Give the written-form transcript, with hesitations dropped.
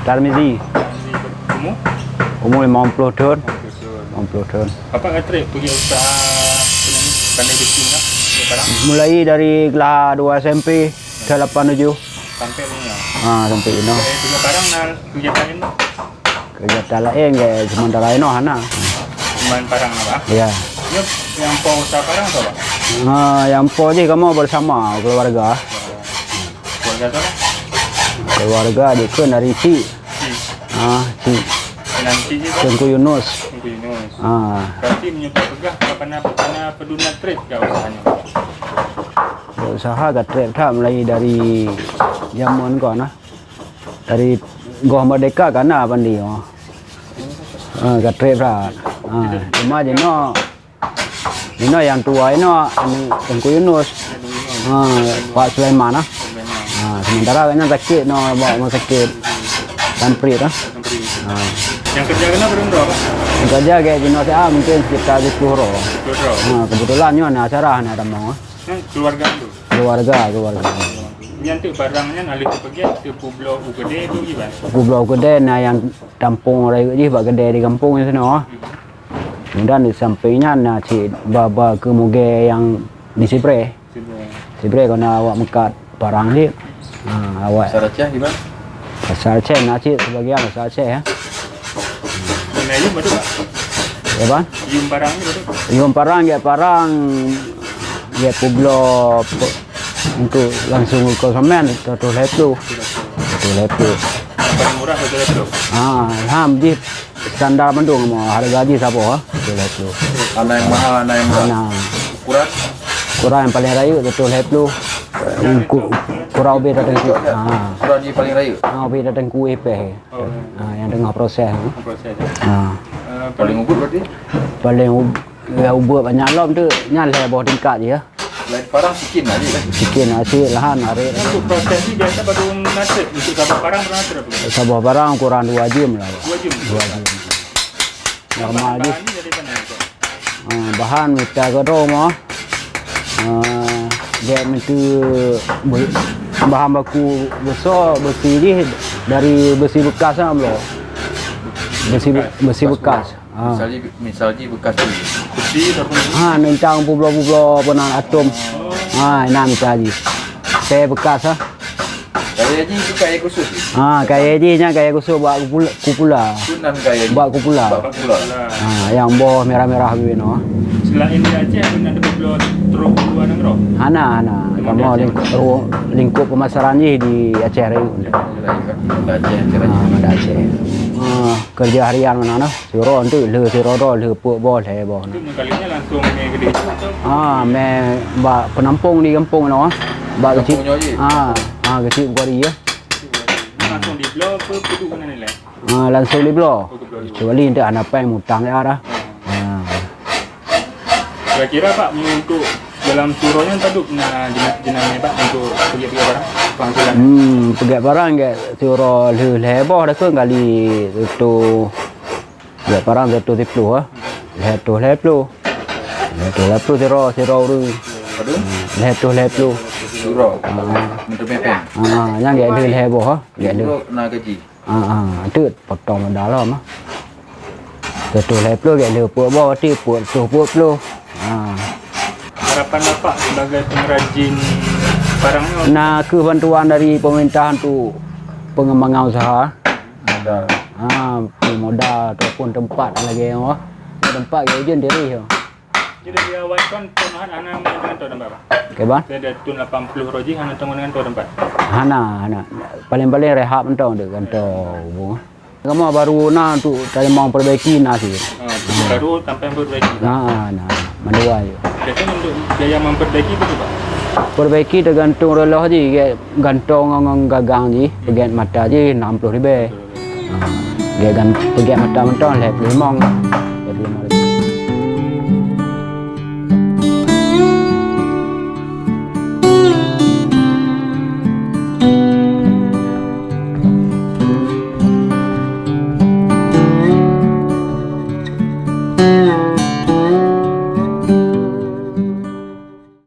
Tarmizi. Umur 50 tahun. 50 tahun. Apa ngetrik punya usaha pandai bikin lah barang? Mulai dari kelas 2 SMP ke 87 Sampai punya. sampai ini. Punya barang nal kegiatan ini. Kegiatan lain kayak sementara ini hana. Cuman barang apa? Ya. Yang mau usaha barang atau apa? Yang po je kamu bersama keluarga. Keluarga tu lah. Keluarga dia dari Ci. Ci. Nanti je tu. Tengku Yunus. Tengku Yunus. Berarti menyebut pegah kapan peduna trade kau usahanya. Usaha kat trade tak mulai dari zaman kau dari Goh Merdeka kan pandi kat trade tak. Cuma je no yang tua ini Tengku Yunus. Pak Sulaiman sementara kayaknya sakit bawa sakit tamprit Yang kerja kena berapa? Yang kerja kayak jenis mungkin sekitar 10 orang. Kebetulan ni acara ada mau. Keluarga tu. Keluarga. Yang tu barangnya alih ke pergi ke Pulau Ugede tu gimana? Pulau Ugede yang tampung orang je bak kedai di kampung di sana. Kemudian di sampingnya baba ke Muge yang di Sipre. Sipre kena awak mekat barang ni. Awak. Pasar Aceh gimana? Pasar Aceh sebagian pasar Aceh ya. Yum betul tak? Ya bang? Yum barang ni betul? Yum barang Pulau untuk langsung ke konsumen Betul lepu. Paling murah betul lepu? Di standar Bandung harga gaji siapa? Betul lepu. Mana yang mahal, mana yang murah? Kurang yang paling raya betul lepu. Kurang lebih datang ku. Kurang ni paling raya? Lebih datang ku EP. Yang tengah proses. Paling ubud berarti? Paling ubud banyak lom tu nyalai bawah tingkat je ya. Lain barang sikin aja kan? Sikin asyik lahan hari. Untuk proses ni biasa baru nasib. Untuk sabah barang pernah nasib berapa? Sabah barang kurang 2 jam lah. 2 jam? 2 jam. Normal je. Bahan ni dari mana itu? Bahan minta ke rumah. Dia minta bahan baku besar besi ni dari besi bekas lah belum. Besi bekas. Misalnya bekas tu. Besi ataupun nentang pulau-pulau penang atom. Nak minta lagi. Kayak bekas lah. Kaya je tu kaya khusus. Kaya je nya kaya khusus buat kupula. Sunan kaya ni. Buat kupula. Yang bawah merah-merah begini. Selain di Aceh ada pulau Teruk Luar Negara. Ana. Kamu lingkup pemasaran ni di Aceh Raya. Ada Aceh. Kerja harian mana Siro tu le siro le puak bol he bon. Itu kalinya langsung ke gede. Penampung di kampung kecil. Kecil bukan dia. Langsung di blok ke duduk mana ni lah? Langsung di blok. Kecuali untuk anak pai mutang dia dah. Kira-kira Pak untuk dalam suronya taduk jenang Pak untuk pergi barang penghasilan. Pergi barang ke suro lebar dah kan kali itu barang itu tipu lepu siro ru. Lepu Suro. Untuk mepeng. Yang dia lebar Itu nak gaji. Itu potong dalam Betul lepu ke lepu bawah ti puak pelu. Harapan Bapak sebagai pengrajin barang ni? Kebantuan dari pemerintahan tu pengembangan usaha. Modal ataupun tempat lagi tempat ke ejen diri. Jadi dia waikon tunahan anak dengan tahun berapa? Ke ban? Dia ada tun 80 roji anak tunggu dengan tahun berapa? Hana paling-paling rehat mentong dek kantong bu. Kamu baru na tu tadi mau perbaiki nasi. Baru sampai memperbaiki. Nah, mandua je. Biasanya untuk biaya memperbaiki itu Pak? Perbaiki tergantung relah je, gantung dengan gagang je, bagian mata je 60 ribu. Dia pegiat mata mentong lep limong.